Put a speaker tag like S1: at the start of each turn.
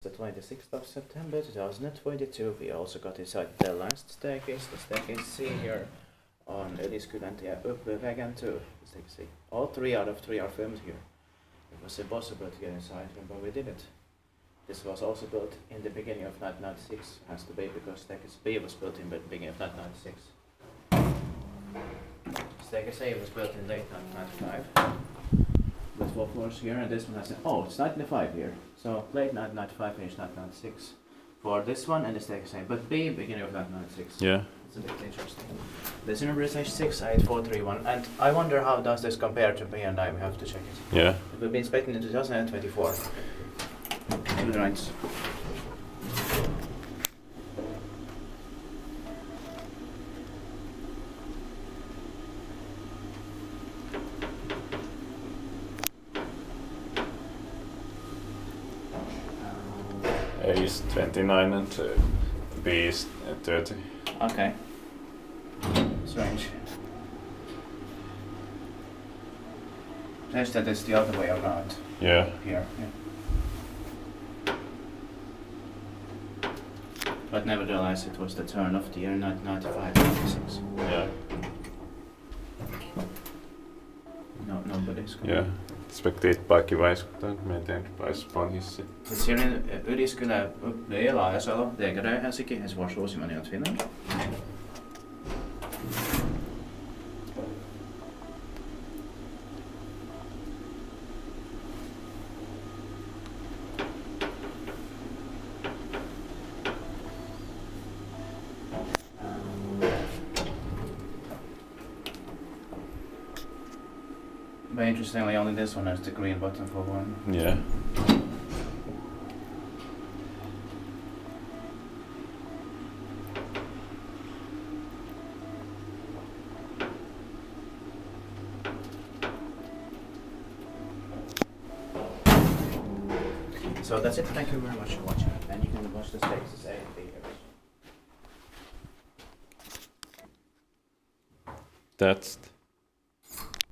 S1: the 26th of September 2022. We also got inside the last staircase. The staircase see here on Yliskyläntie Vägen 2. As you can see, all 3 out of 3 are filmed here. It was impossible to get inside, but we did it. This was also built in the beginning of 1996. Has to be because staircase B was built in the beginning of 1996. Staircase A was built in late 1995. With 4 floors here, and this one has oh, it's 1995 here. So late 1995, finished 1996 for this one and the staircase A. But B, beginning of 1996.
S2: Yeah.
S1: It's a bit interesting. This number is H68431, and I wonder how does this compare to B and I. We have to check it.
S2: Yeah.
S1: It will be inspected in 2024. To the rights.
S2: A is 29 and B is 30.
S1: Okay. Strange. Strange that it's the other way around.
S2: Yeah.
S1: Here. Yeah. But nevertheless, it was the turn of the year 1995-96.
S2: Yeah.
S1: No, nobody's coming.
S2: Yeah. Spektit paikkivaiskutaan maintained by Sponhissi.
S1: It's here in Yliskylä, Laajasalo, Kone, Helsinki, is vår Suomi och Finland. But interestingly, only this one has the green button for one.
S2: Yeah.
S1: So that's it. Thank you very much for watching, and you can watch the stages A and B here.
S2: That's